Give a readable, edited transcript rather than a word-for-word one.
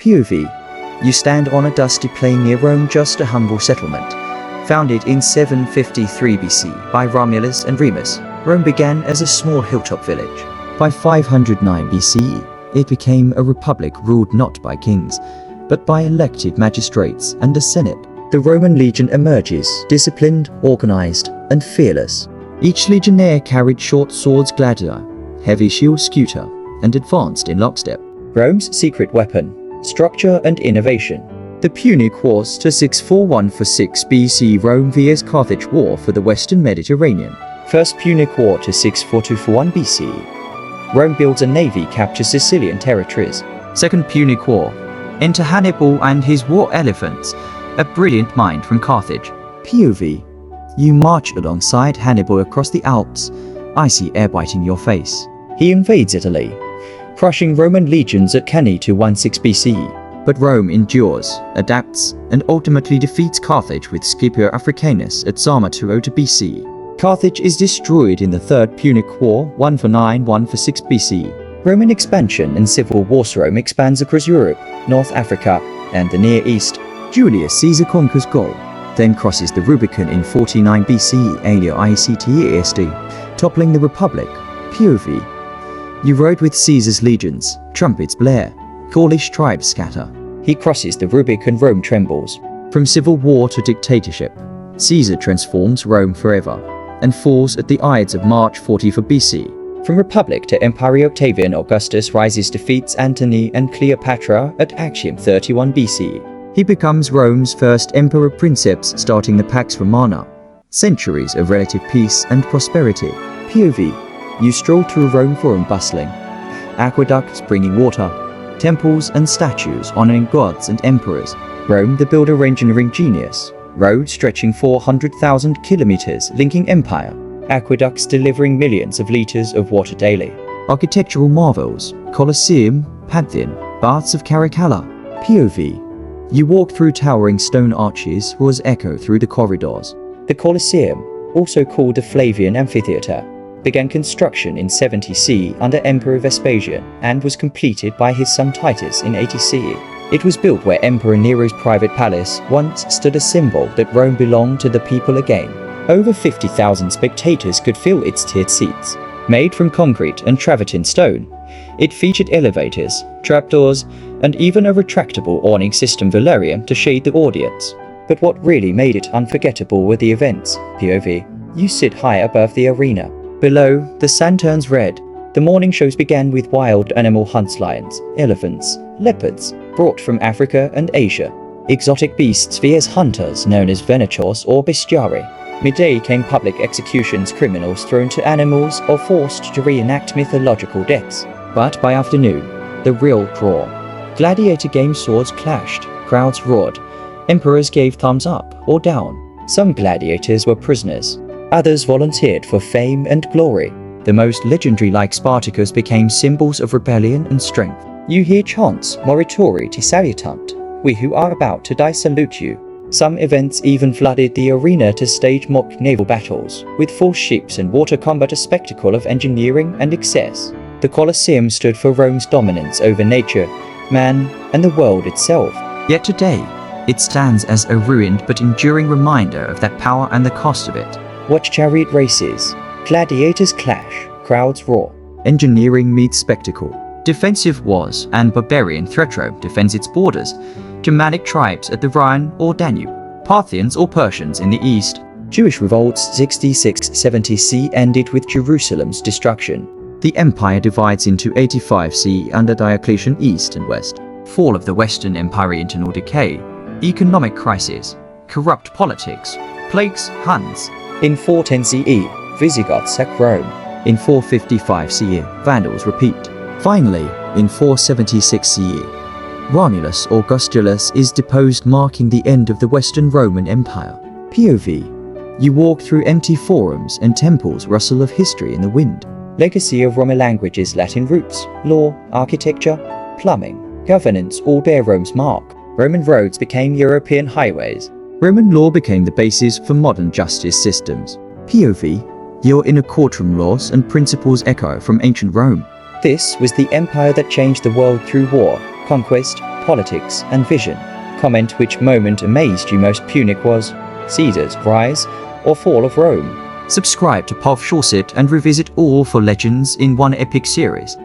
POV. You stand on a dusty plain near Rome, just a humble settlement. Founded in 753 BC by Romulus and Remus, Rome began as a small hilltop village. By 509 BCE, it became a republic ruled not by kings, but by elected magistrates and a senate. The Roman legion emerges, disciplined, organized, and fearless. Each legionnaire carried short swords gladiator, heavy shield scuter, and advanced in lockstep. Rome's secret weapon, structure and innovation. The Punic Wars to 641–6 BC. Rome vs Carthage War for the Western Mediterranean. First Punic War to 642–1 BC. Rome builds a navy, captures Sicilian territories. Second Punic War. Enter Hannibal and his war elephants, a brilliant mind from Carthage. POV. You march alongside Hannibal across the Alps, icy air biting your face. He invades Italy, crushing Roman legions at Cannae to 16 BC. But Rome endures, adapts, and ultimately defeats Carthage with Scipio Africanus at Zama 202 BC. Carthage is destroyed in the Third Punic War 149–146 BC. Roman expansion and civil wars. Rome expands across Europe, North Africa, and the Near East. Julius Caesar conquers Gaul, then crosses the Rubicon in 49 BC, alio ICTESD, toppling the Republic. POV. You rode with Caesar's legions, trumpets blare, Gaulish tribes scatter. He crosses the Rubicon, Rome trembles. From civil war to dictatorship, Caesar transforms Rome forever, and falls at the Ides of March 44 BC. From Republic to Empire. Octavian Augustus rises, defeats Antony and Cleopatra at Actium 31 BC. He becomes Rome's first emperor princeps, starting the Pax Romana. Centuries of relative peace and prosperity. POV. You stroll through Rome, forum bustling. Aqueducts bringing water, temples and statues honoring gods and emperors. Rome, the builder engineering genius. Roads stretching 400,000 kilometers linking empire. Aqueducts delivering millions of liters of water daily. Architectural marvels, Colosseum, Pantheon, baths of Caracalla. POV. You walk through towering stone arches, roars echo through the corridors. The Colosseum, also called the Flavian Amphitheater, began construction in 70 CE under Emperor Vespasian and was completed by his son Titus in 80 CE. It was built where Emperor Nero's private palace once stood, a symbol that Rome belonged to the people again. Over 50,000 spectators could fill its tiered seats. Made from concrete and travertine stone, it featured elevators, trapdoors, and even a retractable awning system Valerian to shade the audience. But what really made it unforgettable were the events. POV. You sit high above the arena. Below, the sand turns red. The morning shows began with wild animal hunts, lions, elephants, leopards, brought from Africa and Asia. Exotic beasts fierce hunters known as venators or bestiari. Midday came public executions, criminals thrown to animals or forced to reenact mythological deaths. But by afternoon, the real draw. Gladiator game, swords clashed, crowds roared, emperors gave thumbs up or down. Some gladiators were prisoners. Others volunteered for fame and glory. The most legendary, like Spartacus, became symbols of rebellion and strength. You hear chants, Moritori ti salutant, we who are about to die salute you. Some events even flooded the arena to stage mock naval battles, with full ships and water combat, a spectacle of engineering and excess. The Colosseum stood for Rome's dominance over nature, man, and the world itself. Yet today, it stands as a ruined but enduring reminder of that power and the cost of it. Watch chariot races, gladiators clash, crowds roar. Engineering meets spectacle. Defensive wars and barbarian threat. Rome defends its borders. Germanic tribes at the Rhine or Danube. Parthians or Persians in the east. Jewish revolts 66–70 CE ended with Jerusalem's destruction. The empire divides into 85 CE under Diocletian, east and west. Fall of the Western Empire, internal decay, economic crisis, corrupt politics, plagues, Huns. In 410 CE, Visigoths sack Rome. In 455 CE, Vandals repeat. Finally, in 476 CE, Romulus Augustulus is deposed, marking the end of the Western Roman Empire. POV. You walk through empty forums and temples, rustle of history in the wind. Legacy of Roman languages, Latin roots, law, architecture, plumbing, governance all bear Rome's mark. Roman roads became European highways. Roman law became the basis for modern justice systems. POV. Your inner courtroom laws and principles echo from ancient Rome. This was the empire that changed the world through war, conquest, politics, and vision. Comment which moment amazed you most. Punic was Caesar's rise or fall of Rome. Subscribe to POV Shortset and revisit all for legends in one epic series.